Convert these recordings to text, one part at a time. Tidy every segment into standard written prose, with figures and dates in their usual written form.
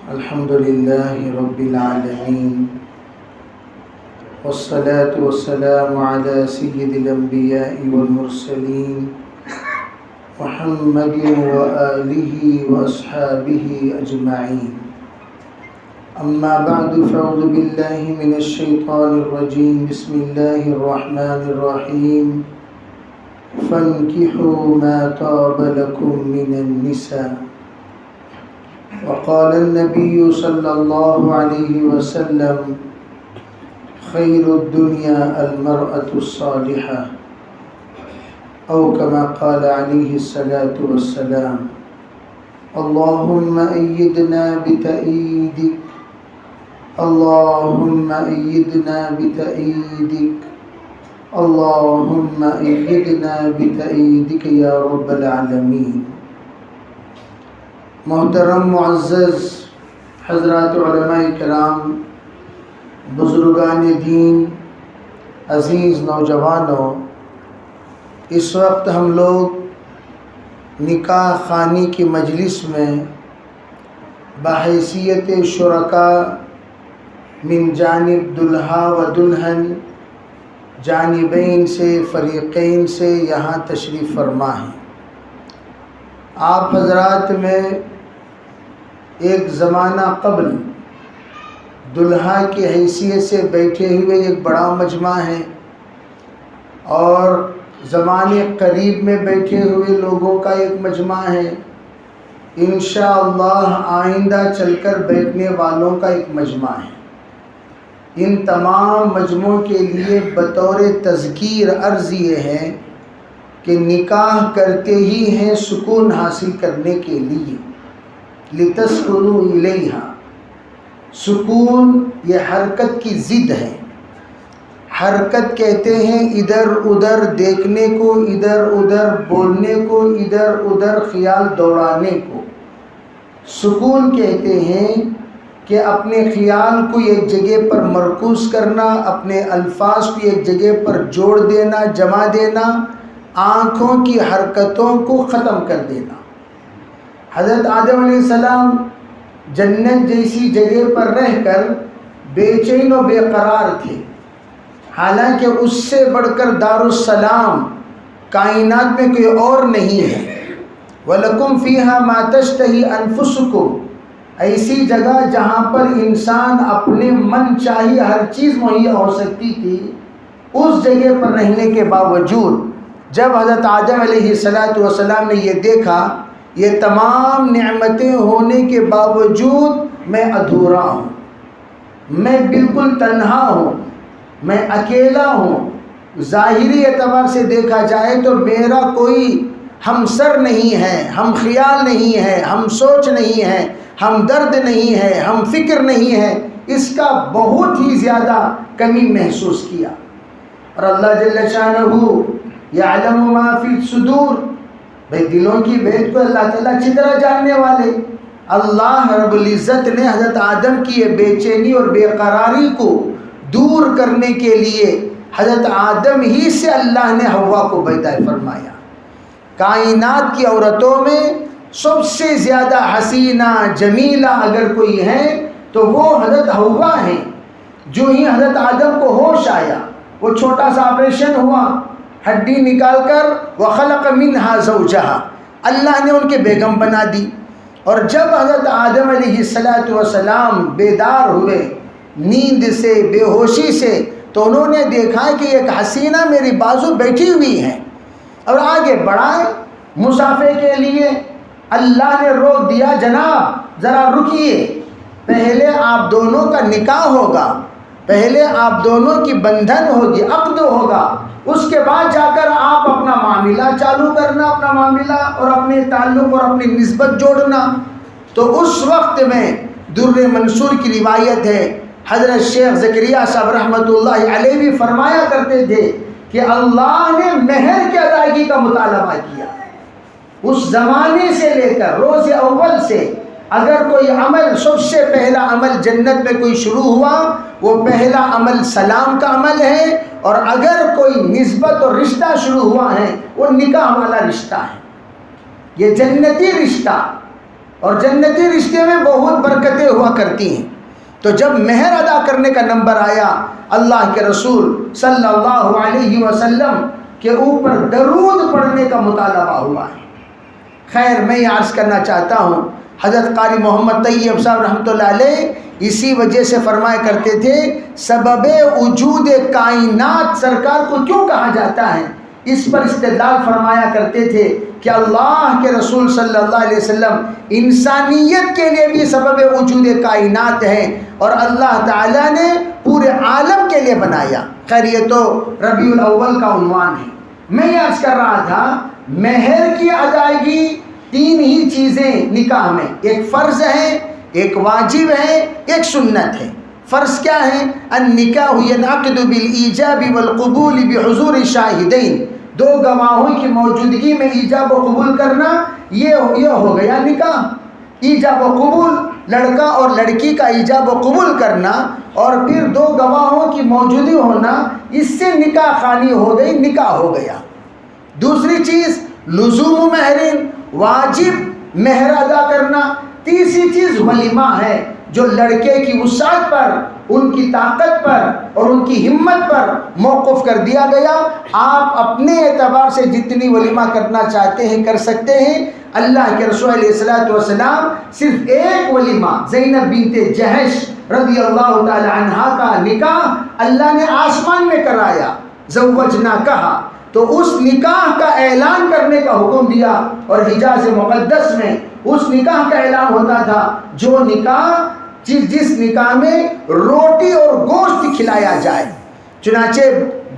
الحمد لله رب العالمين والصلاة والسلام على سيد الأنبياء والمرسلين محمد وآله وأصحابه أجمعين. أما بعد فأعوذ بالله من الشيطان الرجيم. بسم الله الرحمن الرحيم. فانكحوا ما طاب لكم من النساء. وقال النبي صلى الله عليه وسلم خير الدنيا المرأة الصالحة أو كما قال عليه الصلاة والسلام. اللهم أيدنا بتأييدك، اللهم أيدنا بتأييدك، اللهم أيدنا بتأييدك يا رب العالمين. محترم معزز حضرات علماء کرام، بزرگان دین، عزیز نوجوانوں، اس وقت ہم لوگ نکاح خوانی کی مجلس میں بحیثیت شرکاء من جانب دلہا و دلہن جانبین سے فریقین سے یہاں تشریف فرما ہیں. آپ حضرات میں ایک زمانہ قبل دلہا کی حیثیت سے بیٹھے ہوئے ایک بڑا مجمع ہے، اور زمانے قریب میں بیٹھے ہوئے لوگوں کا ایک مجمع ہے. انشاءاللہ آئندہ چل کر بیٹھنے والوں کا ایک مجمع ہے. ان تمام مجموعوں کے لیے بطور تذکیر عرض یہ ہے کہ نکاح کرتے ہی ہیں سکون حاصل کرنے کے لیے، لِتَسْكُنُوا إِلَيْهَا. سکون یہ حرکت کی ضد ہے. حرکت کہتے ہیں ادھر ادھر دیکھنے کو، ادھر ادھر بولنے کو، ادھر ادھر خیال دوڑانے کو. سکون کہتے ہیں کہ اپنے خیال کو ایک جگہ پر مرکوز کرنا، اپنے الفاظ کو ایک جگہ پر جوڑ دینا، جمع دینا، آنکھوں کی حرکتوں کو ختم کر دینا. حضرت آدم علیہ السلام جنت جیسی جگہ پر رہ کر بے چین و بے قرار تھے، حالانکہ اس سے بڑھ کر دارالسلام کائنات میں کوئی اور نہیں ہے. وَلَكُمْ فِيهَا مَا تَشْتَهِي أَنفُسُكُمْ. ایسی جگہ جہاں پر انسان اپنے من چاہی ہر چیز مہیا ہو سکتی تھی، اس جگہ پر رہنے کے باوجود جب حضرت آدم علیہ السلام نے یہ دیکھا یہ تمام نعمتیں ہونے کے باوجود میں ادھورا ہوں، میں بالکل تنہا ہوں، میں اکیلا ہوں، ظاہری اعتبار سے دیکھا جائے تو میرا کوئی ہمسر نہیں ہے، ہم خیال نہیں ہے، ہم سوچ نہیں ہے، ہم درد نہیں ہے، ہم فکر نہیں ہے. اس کا بہت ہی زیادہ کمی محسوس کیا. اور اللہ جل شانہ یعلم ما فی الصدور، بھئی دلوں کی بھید کو اللہ تعالیٰ اچھی طرح جاننے والے. اللہ رب العزت نے حضرت آدم کی یہ بے چینی اور بے قراری کو دور کرنے کے لیے حضرت آدم ہی سے اللہ نے حوا کو پیدا فرمایا. کائنات کی عورتوں میں سب سے زیادہ حسینہ جمیلہ اگر کوئی ہے تو وہ حضرت حوا ہیں. جو ہی حضرت آدم کو ہوش آیا، وہ چھوٹا سا آپریشن ہوا، ہڈی نکال کر وَخَلَقَ مِنْهَا زَوْجَهَا، اللہ نے ان کے بیگم بنا دی. اور جب حضرت آدم علیہ السلام بیدار ہوئے نیند سے، بے ہوشی سے، تو انہوں نے دیکھا کہ ایک حسینہ میری بازو بیٹھی ہوئی ہے، اور آگے بڑھائے مسافے کے لیے. اللہ نے روک دیا، جناب ذرا رکیے، پہلے آپ دونوں کا نکاح ہوگا، پہلے آپ دونوں کی بندھن ہوگی، عقد ہوگا، اس کے بعد جا کر آپ اپنا معاملہ چالو کرنا، اپنا معاملہ اور اپنے تعلق اور اپنی نسبت جوڑنا. تو اس وقت میں در منصور کی روایت ہے، حضرت شیخ زکریا صاحب رحمۃ اللہ علیہ بھی فرمایا کرتے تھے کہ اللہ نے مہر کی ادائیگی کا مطالبہ کیا. اس زمانے سے لے کر روز اول سے اگر کوئی عمل، سب سے پہلا عمل جنت میں کوئی شروع ہوا وہ پہلا عمل سلام کا عمل ہے، اور اگر کوئی نسبت اور رشتہ شروع ہوا ہے وہ نکاح والا رشتہ ہے. یہ جنتی رشتہ اور جنتی رشتے میں بہت برکتیں ہوا کرتی ہیں۔ تو جب مہر ادا کرنے کا نمبر آیا، اللہ کے رسول صلی اللہ علیہ وسلم کے اوپر درود پڑھنے کا مطالبہ ہوا ہے۔ خیر، میں یہ عرض کرنا چاہتا ہوں، حضرت قاری محمد طیب صاحب رحمۃ اللہ علیہ اسی وجہ سے فرمایا کرتے تھے، سبب وجود کائنات سرکار کو کیوں کہا جاتا ہے؟ اس پر استدلال فرمایا کرتے تھے کہ اللہ کے رسول صلی اللہ علیہ وسلم انسانیت کے لیے بھی سبب وجود کائنات ہے، اور اللہ تعالیٰ نے پورے عالم کے لیے بنایا۔ خیر، یہ تو ربیع الاول کا عنوان ہے۔ میں یہ عرض کر رہا تھا، مہر کی ادائیگی تین ہی چیزیں نکاح میں، ایک فرض ہے، ایک واجب ہے، ایک سنت ہے۔ فرض کیا ہے؟ النکاح ینعقد بالایجاب والقبول بحضور شاہدین، دو گواہوں کی موجودگی میں ایجاب و قبول کرنا، یہ ہو گیا نکاح۔ ایجاب و قبول، لڑکا اور لڑکی کا ایجاب و قبول کرنا، اور پھر دو گواہوں کی موجودگی ہونا، اس سے نکاح خوانی ہو گئی، نکاح ہو گیا۔ دوسری چیز لزوم مہرین، واجب مہر ادا کرنا۔ تیسری چیز ولیمہ ہے، جو لڑکے کی وسعت پر، ان کی طاقت پر اور ان کی ہمت پر موقف کر دیا گیا۔ آپ اپنے اعتبار سے جتنی ولیمہ کرنا چاہتے ہیں کر سکتے ہیں۔ اللہ کے رسول علیہ الصلوۃ والسلام صرف ایک ولیمہ، زینب بنت جہش رضی اللہ تعالی عنہا کا نکاح اللہ نے آسمان میں کرایا، زوجنا کہا، تو اس نکاح کا اعلان کرنے کا حکم دیا، اور حجاز مقدس میں اس نکاح کا اعلان ہوتا تھا، جو نکاح جس نکاح میں روٹی اور گوشت کھلایا جائے۔ چنانچہ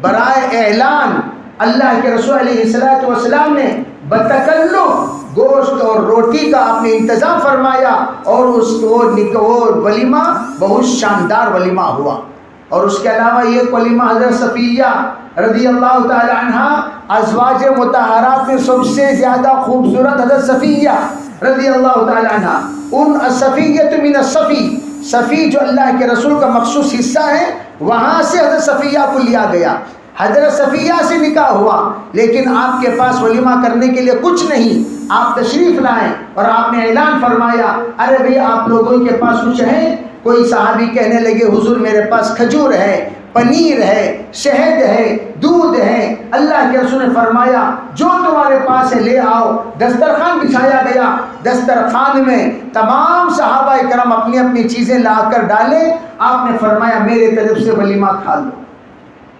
برائے اعلان اللہ کے رسول علیہ الصلوۃ والسلام نے بتکلف گوشت اور روٹی کا آپ نے انتظام فرمایا، اور وہ ولیمہ بہت شاندار ولیمہ ہوا۔ اور اس کے علاوہ ایک ولیمہ حضرت صفیہ رضی اللہ تعالی عنہ، ازواج مطہرات میں سب سے زیادہ خوبصورت حضرت صفیہ رضی اللہ تعالی عنہ، ان صفیۃ من الصفی، صفی جو اللہ کے رسول کا مخصوص حصہ ہے، وہاں سے حضرت صفیہ کو لیا گیا۔ حضرت صفیہ سے نکاح ہوا، لیکن آپ کے پاس ولیمہ کرنے کے لیے کچھ نہیں، آپ تشریف لائیں اور آپ نے اعلان فرمایا، ارے بھئی آپ لوگوں کے پاس کچھ ہے؟ کوئی صحابی کہنے لگے، حضور میرے پاس کھجور ہے، پنیر ہے، شہد ہے، دودھ ہے۔ اللہ کے رسول نے فرمایا، جو تمہارے پاس ہے لے آؤ۔ دسترخوان بچھایا گیا، دسترخوان میں تمام صحابہ کرام اپنی اپنی چیزیں لا کر ڈالیں۔ آپ نے فرمایا، میرے طرف سے ولیمہ کھا لو۔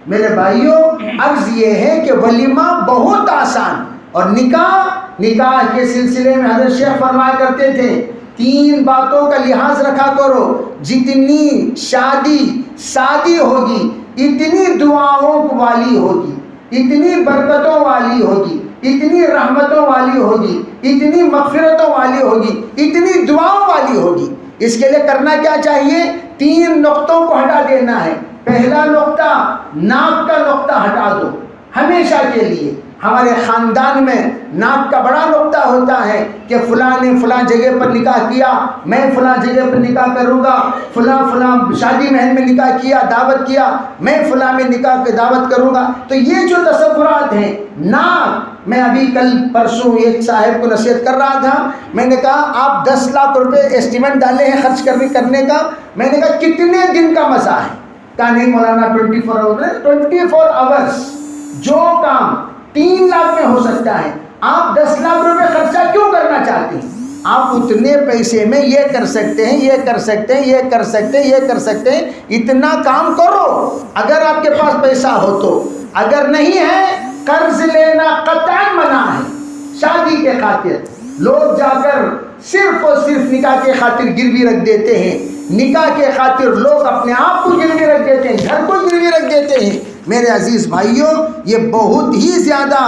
میرے بھائیوں، عرض یہ ہے کہ ولیمہ بہت آسان، اور نکاح کے سلسلے میں حضرت شیخ فرمایا کرتے تھے، تین باتوں کا لحاظ رکھا کرو، جتنی شادی ہوگی اتنی دعاؤں والی ہوگی، اتنی برکتوں والی ہوگی، اتنی رحمتوں والی ہوگی، اتنی مغفرتوں والی ہوگی، اتنی دعاؤں والی ہوگی۔ اس کے لیے کرنا کیا چاہیے؟ تین نقطوں کو ہٹا دینا ہے۔ پہلا نقطہ، ناک کا نقطہ ہٹا دو ہمیشہ کے لیے۔ ہمارے خاندان میں ناک کا بڑا نقطہ ہوتا ہے کہ فلاں نے فلاں جگہ پر نکاح کیا، میں فلاں جگہ پر نکاح کروں گا، فلاں شادی محل میں نکاح کیا، دعوت کیا، میں فلاں میں نکاح کی دعوت کروں گا۔ تو یہ جو تصورات ہیں، ناک، میں ابھی کل پرسوں ایک صاحب کو نصیحت کر رہا تھا، میں نے کہا آپ 10 لاکھ روپے ایسٹیمیٹ ڈالے ہیں خرچ کرنے کا، میں نے کہا کتنے دن کا مزہ ہے؟ کہا نہیں مولانا 24 آورس، جو کام 3 لاکھ میں ہو سکتا ہے، آپ 10 لاکھ روپے خرچہ کیوں کرنا چاہتے ہیں؟ آپ اتنے پیسے میں یہ کر سکتے ہیں، یہ کر سکتے ہیں، یہ کر سکتے ہیں، یہ کر سکتے ہیں، اتنا کام کرو اگر آپ کے پاس پیسہ ہو تو۔ اگر نہیں ہے، قرض لینا قطعاً منع ہے۔ شادی کے خاطر لوگ جا کر صرف اور صرف نکاح کے خاطر گروی رکھ دیتے ہیں، نکاح کے خاطر لوگ اپنے آپ کو گروی رکھ دیتے ہیں، گھر کو گروی رکھ دیتے ہیں۔ میرے عزیز بھائیوں، یہ بہت ہی زیادہ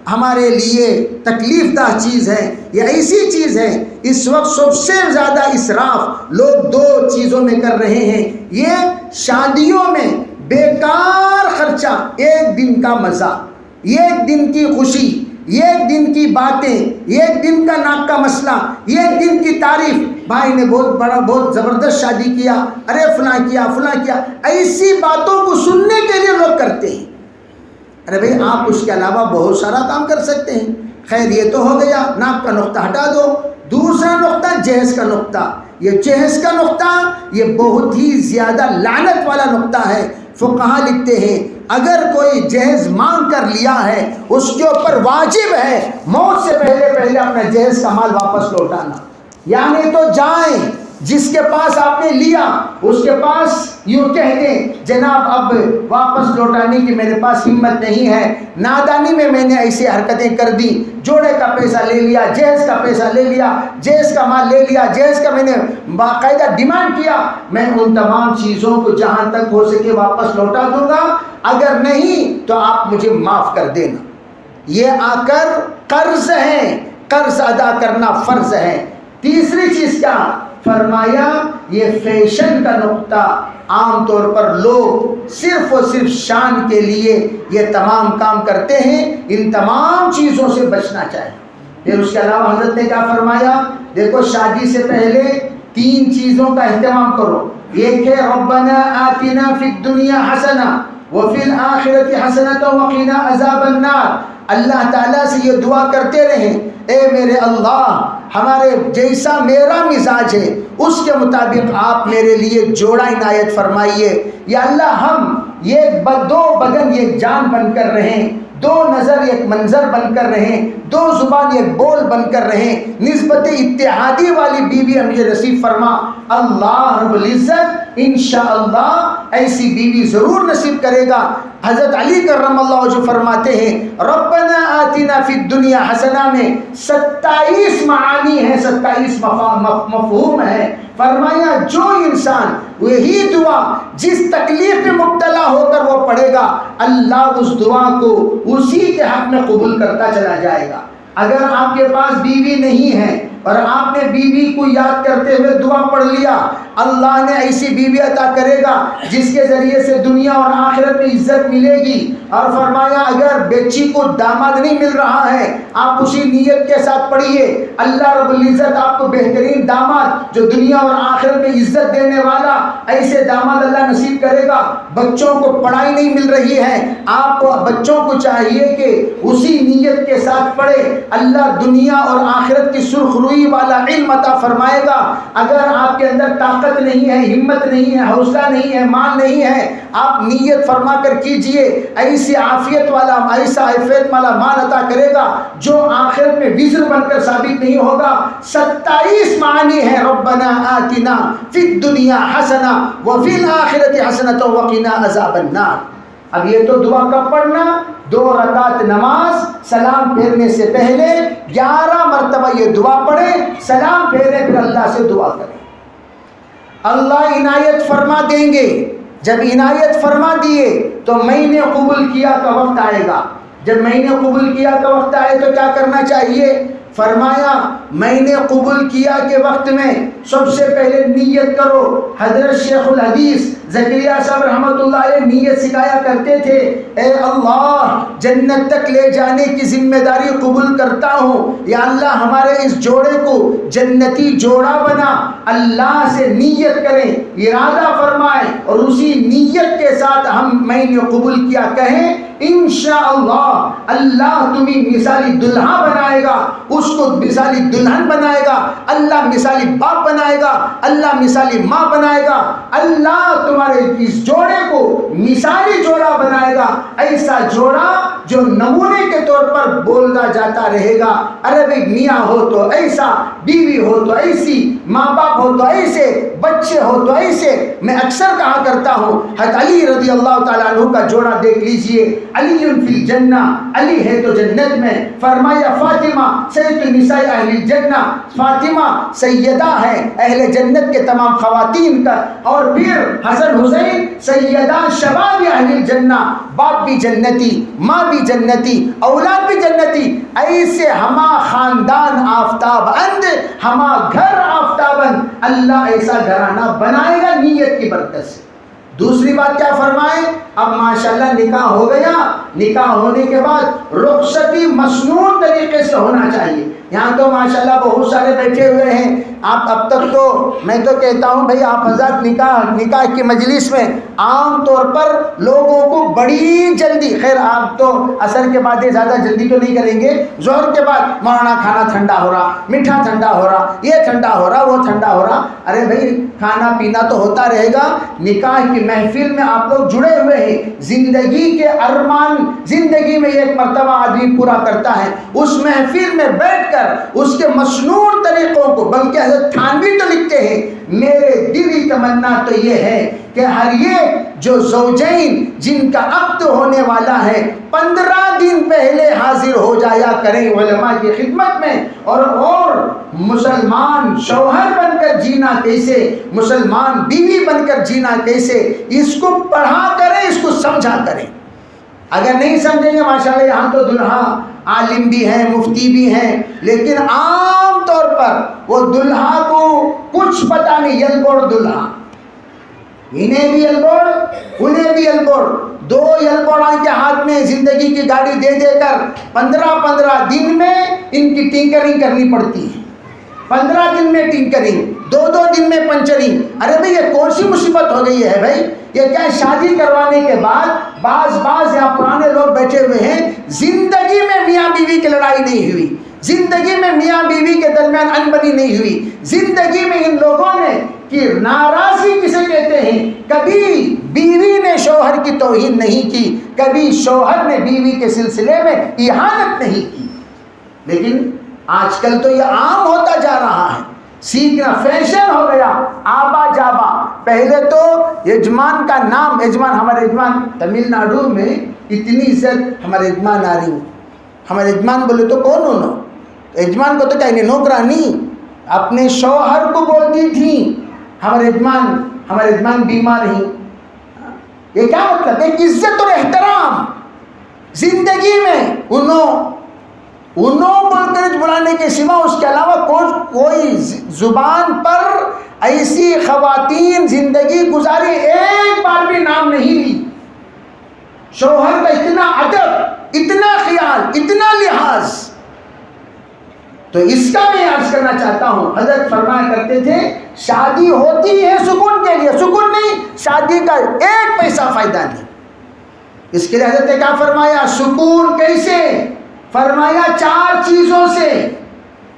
ہمارے لیے تکلیف دہ چیز ہے، یہ ایسی چیز ہے، اس وقت سب سے زیادہ اسراف لوگ 2 چیزوں میں کر رہے ہیں۔ یہ شادیوں میں بیکار خرچہ، ایک دن کا مزہ، ایک دن کی خوشی، ایک دن کی باتیں، ایک دن کا ناک کا مسئلہ، ایک دن کی تعریف، بھائی نے بہت زبردست شادی کیا، ارے فلاں کیا، ایسی باتوں کو سننے کے لیے لوگ کرتے ہیں۔ ارے بھائی آپ اس کے علاوہ بہت سارا کام کر سکتے ہیں۔ خیر یہ تو ہو گیا، ناک کا نقطہ ہٹا دو۔ دوسرا نقطہ جہیز کا نقطہ، یہ جہیز کا نقطہ یہ بہت ہی زیادہ لعنت والا نقطہ ہے۔ فقہا لکھتے ہیں اگر کوئی جہیز مانگ کر لیا ہے اس کے اوپر واجب ہے موت سے پہلے پہلے اپنا جہیز کا مال واپس لوٹانا، یعنی تو جائیں جس کے پاس آپ نے لیا اس کے پاس یوں کہہ دیں جناب اب واپس لوٹانے کی میرے پاس ہمت نہیں ہے، نادانی میں نے ایسی حرکتیں کر دی، جوڑے کا پیسہ لے لیا، جہیز کا پیسہ لے لیا، جہیز کا مال لے لیا، جہیز کا میں نے باقاعدہ ڈیمانڈ کیا، میں ان تمام چیزوں کو جہاں تک ہو سکے واپس لوٹا دوں گا، اگر نہیں تو آپ مجھے معاف کر دینا۔ یہ آ کر قرض ہے، قرض ادا کرنا فرض ہے۔ تیسری چیز کیا فرمایا؟ یہ فیشن کا نقطہ، عام طور پر لوگ صرف اور صرف شان کے لیے یہ تمام کام کرتے ہیں، ان تمام چیزوں سے بچنا چاہیے۔ پھر اس کے علاوہ حضرت نے کیا فرمایا؟ دیکھو شادی سے پہلے 3 چیزوں کا اہتمام کرو، ایک ہے ربنا آتنا فی الدنیا حسنہ وفی الآخرۃ حسنۃ وقنا عذاب النار۔ اللہ تعالیٰ سے یہ دعا کرتے رہیں اے میرے اللہ ہمارے جیسا میرا مزاج ہے اس کے مطابق آپ میرے لیے جوڑا عنایت فرمائیے، یا اللہ ہم یہ 2 بدن ایک جان بن کر رہیں، 2 نظر ایک منظر بن کر رہیں، 2 زبان ایک بول بن کر رہیں، نسبت اتحادی والی بیوی ہمیں نصیب فرما۔ اللہ رب العزت انشاءاللہ ایسی بیوی ضرور نصیب کرے گا۔ حضرت علی کرم اللہ وجہ فرماتے ہیں ربنا آتنا فی الدنیا حسنہ میں 27 معانی ہیں، 27 مفہوم ہے۔ فرمایا جو انسان وہی دعا جس تکلیف میں مبتلا ہو کر وہ پڑھے گا اللہ اس دعا کو اسی کے حق میں قبول کرتا چلا جائے گا۔ اگر آپ کے پاس بیوی نہیں ہے اور آپ نے بیوی کو یاد کرتے ہوئے دعا پڑھ لیا، اللہ نے ایسی بیوی عطا کرے گا جس کے ذریعے سے دنیا اور آخرت میں عزت ملے گی۔ اور فرمایا اگر بیچی کو داماد نہیں مل رہا ہے آپ اسی نیت کے ساتھ پڑھیے، اللہ رب العزت آپ کو بہترین داماد جو دنیا اور آخرت میں عزت دینے والا ایسے داماد اللہ نصیب کرے گا۔ بچوں کو پڑھائی نہیں مل رہی ہے، آپ بچوں کو چاہیے کہ اسی نیت کے ساتھ پڑھے، اللہ دنیا اور آخرت کی سرخ روئی والا علم عطا فرمائے گا۔ اگر آپ کے اندر طاقت نہیں ہے، ہمت نہیں ہے، حوصلہ نہیں ہے، مال نہیں ہے، آپ نیت فرما کر کیجئے ایسی عافیت والا ایسا عافیت والا مال عطا کرے گا جو آخرت میں وزر بن کر ثابت نہیں ہوگا۔ 27 معنی ہے ربنا آتنا فی الدنیا حسنہ وفی الآخرۃ حسنۃ وقنا عذاب النار۔ اب یہ تو دعا کب پڑھنا؟ 2 رکعت نماز سلام پھیرنے سے پہلے 11 مرتبہ یہ دعا پڑھے، سلام پھیرے پھر اللہ سے دعا کرے، اللہ عنایت فرما دیں گے۔ جب عنایت فرما دیے تو میں نے قبول کیا کا وقت آئے گا۔ جب میں نے قبول کیا کا وقت آئے تو کیا کرنا چاہیے؟ فرمایا میں نے قبول کیا کے وقت میں سب سے پہلے نیت کرو۔ حضرت شیخ الحدیث زکریا صاحب رحمۃ اللہ علیہ نیت سکھایا کرتے تھے اے اللہ جنت تک لے جانے کی ذمہ داری قبول کرتا ہوں، یا اللہ ہمارے اس جوڑے کو جنتی جوڑا بنا۔ اللہ سے نیت کریں، ارادہ فرمائیں اور اسی نیت کے ساتھ میں نے قبول کیا کہیں، انشاءاللہ اللہ تمہیں مثالی دلہا بنائے گا، اس کو مثالی دلہن بنائے گا، اللہ مثالی باپ بنائے گا، اللہ مثالی ماں بنائے گا، اللہ تمہارے اس جوڑے کو مثالی جوڑا بنائے گا، ایسا جوڑا جو نمونے کے طور پر بولنا جاتا رہے گا۔ ارے بھائی میاں ہو تو ایسا، بیوی ہو تو ایسی، ماں باپ ہو تو ایسے، بچے ہو تو ایسے۔ میں اکثر کہا کرتا ہوں حضرت علی رضی اللہ تعالیٰ عنہ کا جوڑا دیکھ لیجئے، علی فی الجنہ، علی ہے تو جنت میں۔ فرمایا فاطمہ سید النساء اہل الجنہ، فاطمہ سیدہ ہے اہل جنت کے تمام خواتین کا، اور پھر حسن حسین سیدہ شباب اہل الجنہ، باپ بھی جنتی، ماں بھی جنتی، اولاد بھی جنتی۔ ایسے ہما خاندان آفتاب اند، ہما گھر آفتاب اند، اللہ ایسا گھرانہ بنائے گا نیت کی برکت سے۔ دوسری بات کیا فرمائیں؟ اب ماشاءاللہ نکاح ہو گیا، نکاح ہونے کے بعد رخصتی مسنون طریقے سے ہونا چاہیے۔ یہاں تو ماشاءاللہ بہت سارے بیٹھے ہوئے ہیں، آپ اب تک تو میں تو کہتا ہوں بھائی آپ حضرات نکاح کی مجلس میں عام طور پر لوگوں کو بڑی جلدی، خیر آپ تو عصر کے بعد زیادہ جلدی تو نہیں کریں گے، ظہر کے بعد مولانا کھانا ٹھنڈا ہو رہا، میٹھا ٹھنڈا ہو رہا، یہ ٹھنڈا ہو رہا، وہ ٹھنڈا ہو رہا. ارے بھائی کھانا پینا تو ہوتا رہے گا، نکاح کی محفل میں آپ لوگ جڑے ہوئے ہیں، زندگی کے ارمان زندگی میں ایک مرتبہ آدمی پورا کرتا ہے، اس محفل میں بیٹھ کر اس کے مسنون طریقوں کو، بلکہ حضرت تھانوی تو لکھتے ہیں میرے دلی تمنا تو یہ ہے کہ ہر ایک جو زوجین جن کا عقد ہونے والا ہے 15 دن پہلے حاضر ہو جایا کریں علماء کی خدمت میں، اور مسلمان شوہر بن کر جینا کیسے، مسلمان بیوی بن کر جینا کیسے، اس کو پڑھا کریں، اس کو سمجھا کریں. اگر نہیں سمجھیں گے ماشاءاللہ یہاں تو دلہا عالم بھی ہیں، مفتی بھی ہیں، لیکن عام طور پر وہ دلہا کو کچھ پتہ نہیں، یلبوڑ دلہا، انہیں بھی یلبوڑ انہیں بھی یلبوڑ، 2 یلبوڑاں کے ہاتھ میں زندگی کی گاڑی دے دے کر 15 دن میں ان کی ٹنکرنگ کرنی پڑتی ہے، 15 دن میں ٹنکرنگ، 2 دن میں پنچرنگ. ارے بھئی یہ کون سی مصیبت ہو گئی ہے بھائی؟ یہ کیا شادی کروانے کے بعد بعض یہاں پرانے لوگ بیٹھے ہوئے ہیں، زندگی میں میاں بیوی کی لڑائی نہیں ہوئی، زندگی میں میاں بیوی کے درمیان انبنی نہیں ہوئی، زندگی میں ان لوگوں نے کہ ناراضی کسے کہتے ہیں، کبھی بیوی نے شوہر کی توہین نہیں کی، کبھی شوہر نے بیوی کے سلسلے میں اہانت نہیں کی. لیکن آج کل تو یہ عام ہوتا جا رہا ہے، سیکھنا فیشن ہو گیا، آبا جابا. پہلے تو یجمان کا نام، یجمان، ہمارے یجمان تمل ناڈو میں اتنی عزت ہمارے یجمان آ رہی، ہمارے یجمان بولے تو کون ہونا، یجمان کو تو کیا نوکرانی اپنے شوہر کو بولتی تھی ہمارے یجمان بیمار ہیں. یہ کیا مطلب؟ ایک عزت اور احترام زندگی میں انہوں بول کر بلانے کے سوا اس کے علاوہ کوئی زبان پر ایسی خواتین زندگی گزاری ایک بار بھی نام نہیں لی. شوہر کا اتنا ادب، اتنا خیال، اتنا لحاظ. تو اس کا میں عرض کرنا چاہتا ہوں، حضرت فرمایا کرتے تھے شادی ہوتی ہے سکون کے لیے، سکون نہیں، شادی کا 1 پیسہ فائدہ نہیں. اس کے لیے حضرت نے کیا فرمایا؟ سکون کیسے؟ فرمایا 4 چیزوں سے،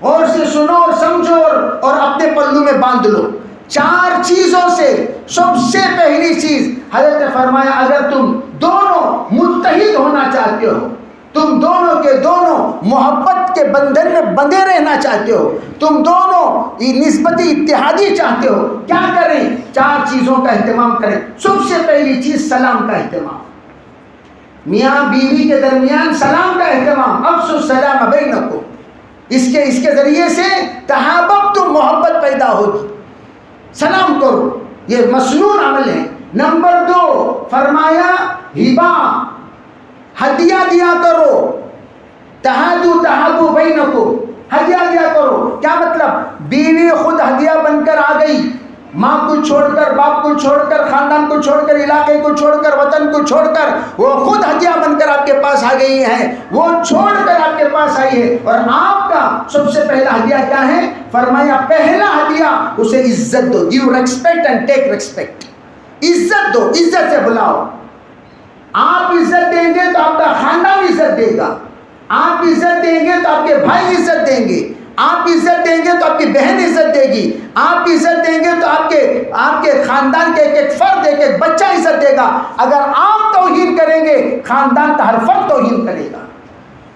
غور سے سنو اور سمجھو اور اپنے پلو میں باندھ لو. 4 چیزوں سے. سب سے پہلی چیز حضرت نے فرمایا اگر تم دونوں متحد ہونا چاہتے ہو، تم دونوں کے دونوں محبت کے بندھن میں بندھے رہنا چاہتے ہو، تم دونوں نسبتی اتحادی چاہتے ہو، کیا کریں؟ 4 چیزوں کا اہتمام کریں. سب سے پہلی چیز سلام کا اہتمام، میاں بیوی کے درمیان سلام کا اہتمام. افشوا السلام بینکم، اس کے ذریعے سے تحاببتم، محبت پیدا ہوگی. سلام کرو، یہ مسنون عمل ہے. نمبر 2 فرمایا ہبہ، ہدیہ دیا کرو. تحابوا بینکم، ہدیہ دیا کرو. کیا مطلب؟ بیوی خود ہدیہ بن کر آ گئی، ماں کو چھوڑ کر، باپ کو چھوڑ کر، خاندان کو چھوڑ کر، علاقے کو چھوڑ کر، وطن کو چھوڑ کر وہ خود ہدیہ بن کر آپ کے پاس آ گئی ہیں، وہ چھوڑ کر آپ کے پاس آئی ہے. اور آپ کا سب سے پہلا ہدیہ کیا ہے؟ فرمایا پہلا ہدیہ اسے عزت دو. Give respect and take respect. عزت دو، عزت سے بلاؤ. آپ عزت دیں گے تو آپ کا خاندان عزت دے گا، آپ عزت دیں گے تو آپ کے بھائی عزت دیں گے، آپ عزت دیں گے تو آپ کی بہن عزت دے گی، آپ عزت دیں گے تو آپ کے خاندان کے ایک فرد، ایک بچہ عزت دے گا. اگر آپ توہین کریں گے خاندان کا ہر فرد توہین کرے گا.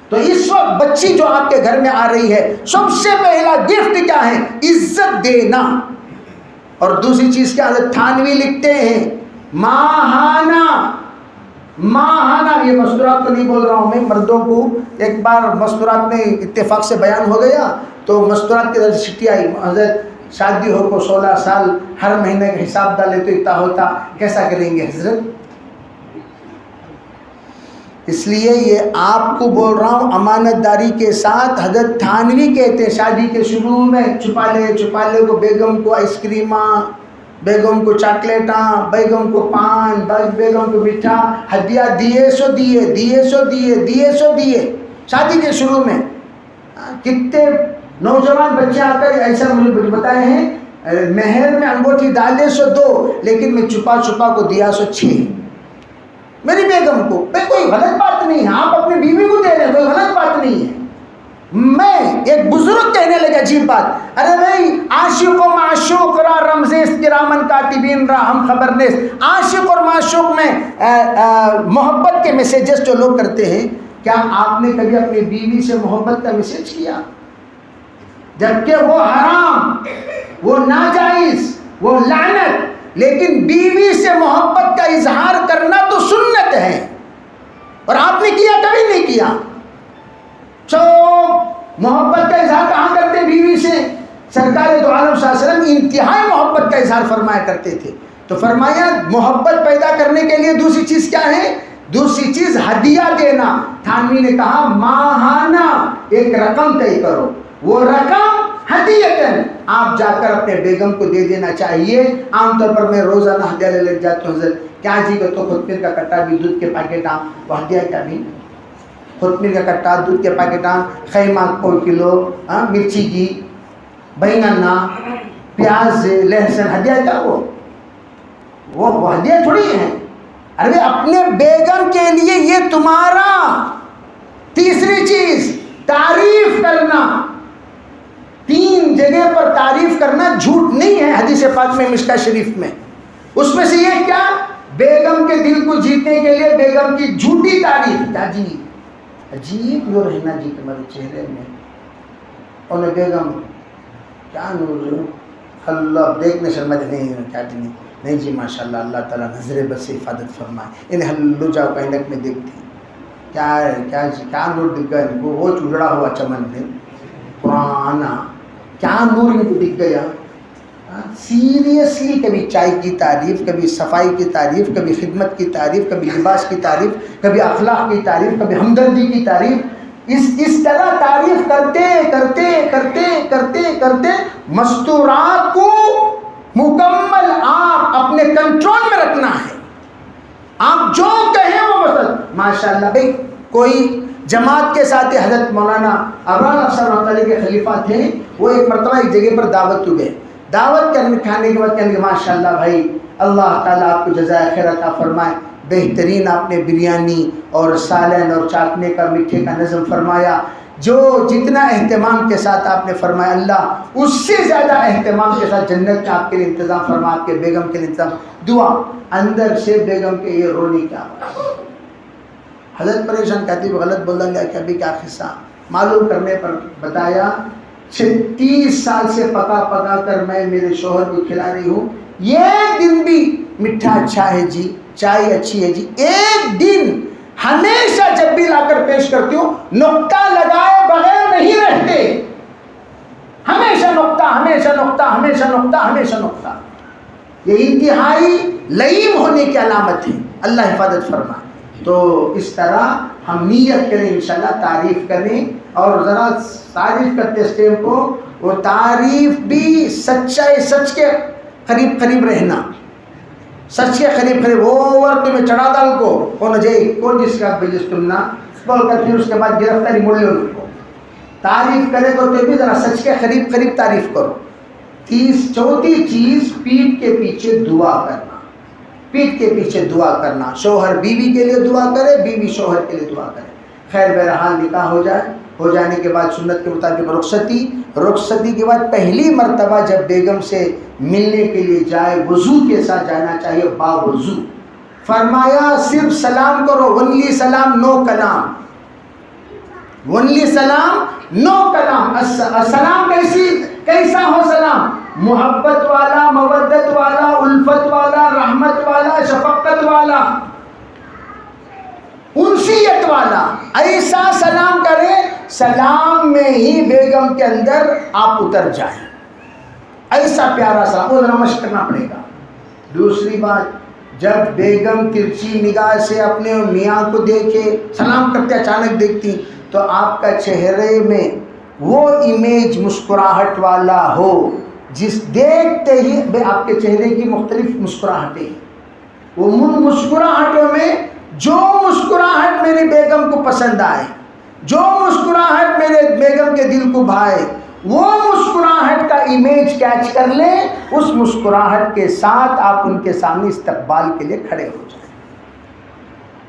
تو اس وقت بچی جو آپ کے گھر میں آ رہی ہے، سب سے پہلا گفٹ کیا ہے؟ عزت دینا. اور دوسری چیز کیا؟ حضرت تھانوی لکھتے ہیں ماہانہ. یہ مستورات تو نہیں بول رہا ہوں میں، مردوں کو ایک بار مستورات میں اتفاق سے بیان ہو گیا تو مستورات کی طرف چھٹی آئی، حضرت شادی ہو کو 16 سال ہر مہینے کا حساب ڈالے تو اتنا ہوتا، کیسا کریں گے حضرت؟ اس لیے یہ آپ کو بول رہا ہوں امانت داری کے ساتھ. حضرت تھانوی کہتے ہیں شادی کے شروع میں چھپا لے کو بیگم کو آئس کریماں، بیگم کو چاکلیٹاں، بیگم کو پان، بیگم کو میٹھا، ہدیہ دیے سو دیے. شادی کے شروع میں کتنے نوجوان بچے آ کر ایسا مجھے بتائے ہیں مہر میں انگوٹھی ڈالے 102 لیکن میں چھپا چھپا کو دیا 106 میری بیگم کو. بھائی کوئی غلط بات نہیں ہے, آپ اپنی بیوی کو دے رہے ہیں, کوئی غلط بات نہیں ہے. میں ایک بزرگ کہنے لگا عجیب بات, ارے بھائی عاشق و معشوق را رمزیس کرامن کاتبین را ہم خبر نیس. عاشق اور معشوق میں محبت کے میسیجز جو لوگ کرتے ہیں, کیا آپ نے کبھی اپنی بیوی سے محبت کا میسیج کیا؟ جبکہ وہ حرام, وہ ناجائز, وہ لعنت, لیکن بیوی سے محبت کا اظہار کرنا تو سنت ہے, اور آپ نے کیا؟ کبھی نہیں کیا. تو محبت کا اظہار کہاں کرتے بیوی سے؟ سرکار دو عالم صلی اللہ علیہ وسلم انتہائی محبت کا اظہار فرمایا کرتے تھے. تو فرمایا محبت پیدا کرنے کے لیے دوسری چیز کیا ہے؟ دوسری چیز ہدیہ دینا. تھانوی نے کہا ماہانہ ایک رقم طے کرو, وہ رقم ہدیتاً آپ جا کر اپنے بیگم کو دے دینا چاہیے. عام طور پر میں روزانہ ہدیہ لے لگ جاتا ہوں, حضرت کیا جی کہ تو خطمیر کا کٹا بھی, دودھ کے پیکٹ وہ ہدیہ کیا بھی, خطمیر کا کٹا, دودھ کے پیکٹ, خیمہ کو کلو, مرچی کی, بینگن, پیاز, لہسن, ہدیہ کیا وہ ہدیہ تھوڑی ہے. ارے اپنے بیگم کے لیے یہ تمہارا. تیسری چیز تعریف کرنا. 3 جگہ پر تعریف کرنا جھوٹ نہیں ہے حدیث پاک میں, مشکاہ شریف میں. اس میں سے یہ کیا؟ بیگم کے دل کو جیتنے کے لیے بیگم کی جھوٹی تعریف. کیا جی عجیب نور ہے نا جی تمہارے چہرے میں, اور بیگم کیا نور, اللہ دیکھنے شرما نہیں کیا جی, نہیں جی ماشاءاللہ اللہ تعالیٰ نظر بس سے حفاظت فرمائے. انہیں ہلو جاؤ پینک میں دیکھتی کیا ہے, کیا جی کیا نور دکھ گیا ان کو, وہ چجڑا ہوا چمن میں پرانا, کیا نور ان کو دکھ گیا. سیریسلی کبھی چائے کی تعریف, کبھی صفائی کی تعریف, کبھی خدمت کی تعریف, کبھی لباس کی تعریف, کبھی اخلاق کی تعریف, کبھی ہمدردی کی تعریف. اس طرح تعریف کرتے کرتے کرتے کرتے کرتے مستورات کو مکمل آپ اپنے کنٹرول میں رکھنا ہے. آپ جو کہیں وہ مطلب ماشاءاللہ. بھائی کوئی جماعت کے ساتھ حضرت مولانا ابرار افسر رحمۃ اللہ کے خلیفہ تھے, وہ ایک مرتبہ ایک جگہ پر دعوت کو گئے. دعوت کھانے کے بعد کہنے ماشاءاللہ بھائی اللہ تعالیٰ آپ کو جزائے خیر عطا فرمائے, بہترین آپ نے بریانی اور سالن اور چاٹنے کا میٹھے کا نظم فرمایا. جو جتنا اہتمام کے ساتھ آپ نے فرمایا اللہ اس سے زیادہ اہتمام کے ساتھ جنت میں آپ کے لیے انتظام فرما, آپ کے بیگم کے لیے انتظام. دعا اندر سے بیگم کے یہ رونے کیا حضرت پریشان, کہتی غلط بول رہا کہ ابھی کیا قصہ. معلوم کرنے پر بتایا 36 سال سے پکا پکا کر میں میرے شوہر کو کھلا رہی ہوں, یہ دن بھی میٹھا اچھا ہے جی, چائے اچھی ہے جی. ایک دن ہمیشہ جب بھی لا کر پیش کرتی ہوں نقطہ لگائے بغیر نہیں رہتے, ہمیشہ نقطہ, ہمیشہ نقطہ, ہمیشہ نقطہ, ہمیشہ نقطہ. یہ انتہائی لئیم ہونے کی علامت ہے, اللہ حفاظت فرمائے. تو اس طرح ہم نیت کریں انشاءاللہ, تعریف کریں, اور ذرا تعریف کرتے اس ٹائم کو وہ تعریف بھی سچائی, سچ کے قریب قریب رہنا, سچ کے قریب قریب. اوور تمہیں چڑھا ڈال کو کون جائے کون جس کا بجس تم نہ بول کر پھر اس کے بعد گرفتاری موڑ لے ان کو. تعریف کرے گا تو بھی ذرا سچ کے قریب قریب تعریف کرو. چوتھی چیز پیٹھ کے پیچھے دعا کرنا, پیٹھ کے پیچھے دعا کرنا. شوہر بیوی کے لیے دعا کرے, بیوی شوہر کے لیے دعا کرے. خیر بہرحال نکاح ہو جائے, ہو جانے کے بعد سنت کے مطابق رخصتی کے بعد پہلی مرتبہ جب بیگم سے ملنے کے لیے جائے وضو کے ساتھ جانا چاہیے, باوضو. فرمایا صرف سلام کرو, ونلی سلام نو کلام, ونلی سلام نو کلام. السلام کیسا ہو سلام؟ محبت والا, مودت والا, الفت والا, رحمت والا, شفقت والا, انسیت والا. ایسا سلام کرے سلام میں ہی بیگم کے اندر آپ اتر جائیں. ایسا پیارا سلام, وہ ذرا مشق کرنا پڑے گا. دوسری بات, جب بیگم ترچھی نگاہ سے اپنے میاں کو دیکھے, سلام کرتے اچانک دیکھتی, تو آپ کا چہرے میں وہ امیج مسکراہٹ والا ہو جس دیکھتے ہی آپ کے چہرے کی مختلف مسکراہٹیں, وہ مسکراہٹوں میں جو مسکراہٹ میری بیگم کو پسند آئے, جو مسکراہٹ میرے بیگم کے دل کو بھائے, وہ مسکراہٹ کا امیج کیچ کر لیں، اس مسکراہٹ کے ساتھ آپ ان کے سامنے استقبال کے لیے کھڑے ہو جائیں۔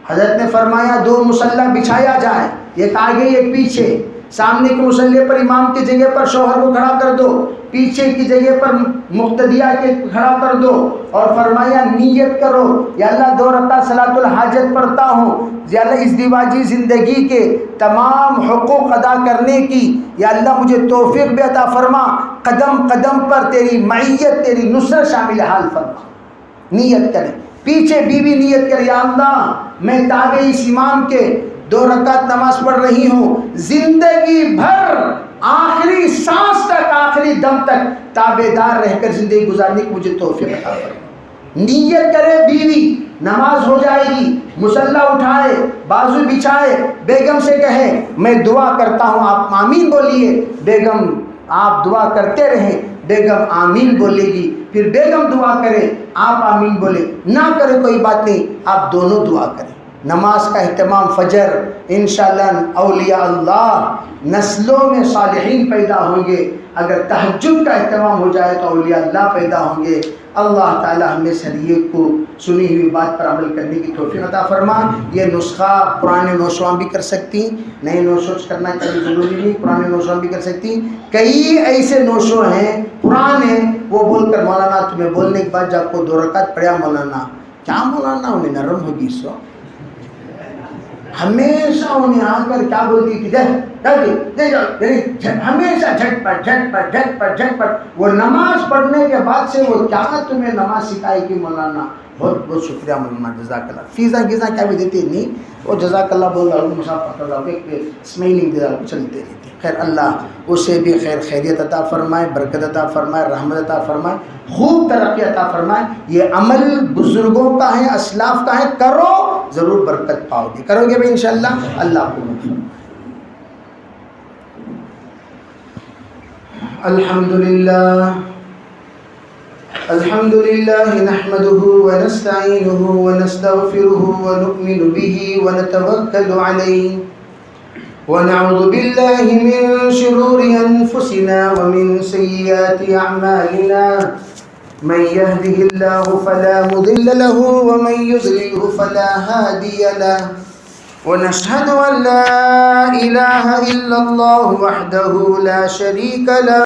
حضرت نے فرمایا 2 مصلی بچھایا جائے، ایک آگے ایک پیچھے، سامنے کے مصلی پر امام کی جگہ پر شوہر کو کھڑا کر دو، پیچھے کی جگہ پر مقتدیہ کے کھڑا کر دو، اور فرمایا نیت کرو یا اللہ 2 رکعت صلاۃ الحاجت پڑھتا ہوں، یا اللہ اس دیواجی زندگی کے تمام حقوق ادا کرنے کی یا اللہ مجھے توفیق بھی عطا فرما، قدم قدم پر تیری معیت تیری نصرت شامل حال فرما۔ نیت کریں، پیچھے بیوی نیت کرے یا اللہ میں تابع اس امام کے 2 رکعت نماز پڑھ رہی ہوں، زندگی بھر آخری سانس تک آخری دم تک تابع دار رہ کر زندگی گزارنے کی مجھے توفیق عطا فرما۔ نیت کرے بیوی، نماز ہو جائے گی، مصلی اٹھائے، بازو بچھائے، بیگم سے کہے میں دعا کرتا ہوں، آپ آمین بولیے، بیگم آپ دعا کرتے رہیں، بیگم آمین بولے گی، پھر بیگم دعا کرے آپ آمین بولے، نہ کرے کوئی بات نہیں، آپ دونوں دعا کریں۔ نماز کا اہتمام، فجر انشاءاللہ اولیاء اللہ نسلوں میں صالحین پیدا ہوں گے، اگر تہجد کا اہتمام ہو جائے تو اولیاء اللہ پیدا ہوں گے۔ اللہ تعالی ہمیں شریعت کو سنی ہوئی بات پر عمل کرنے کی توفیق عطا فرما۔ یہ نسخہ پرانے نوجوان بھی کر سکتی، نئے نوجوان کرنا کبھی ضروری نہیں، پرانے نوجوان بھی کر سکتی۔ کئی ایسے نوشو ہیں پرانے، وہ بول کر مولانا تمہیں بولنے کے بعد جب کو 2 رکعت پڑھا مولانا، کیا مولانا انہیں نرم ہوگی اس وقت، ہمیشہ انہیں آ کر کیا بولتی تھی، ہمیشہ جھٹ پٹ۔ وہ نماز پڑھنے کے بعد سے وہ کیا تمہیں نماز سکھائے گی مولانا، بہت بہت شکریہ مولانا، جزاک اللہ۔ فیضا گیزا کیا بھی دیتی نہیں، وہ جزاک اللہ بول رہا ہوں، مسافہ کر رہا ہوں، اسمائلنگ دے رہا ہوں، چلتے رہتے۔ خیر اللہ اسے بھی خیریت عطا فرمائے، برکت عطا فرمائے، رحمت عطا فرمائے، خوب ترقی عطا فرمائے۔ یہ عمل بزرگوں کا ہے، اسلاف کا ہے، کرو ضرور برکت پاؤ گے، کرو گے بھی انشاءاللہ، اللہ کو فرمائے۔ الحمدللہ نحمده ونستعینه ونستغفره ونؤمن به ونتوکل علیہ ونعوذ باللہ من شرور انفسنا ومن سیئات اعمالنا، من يهده الله فلا مضل له ومن يضلل فلا هادي له، ونشهد ان لا اله الا الله وحده لا شريك له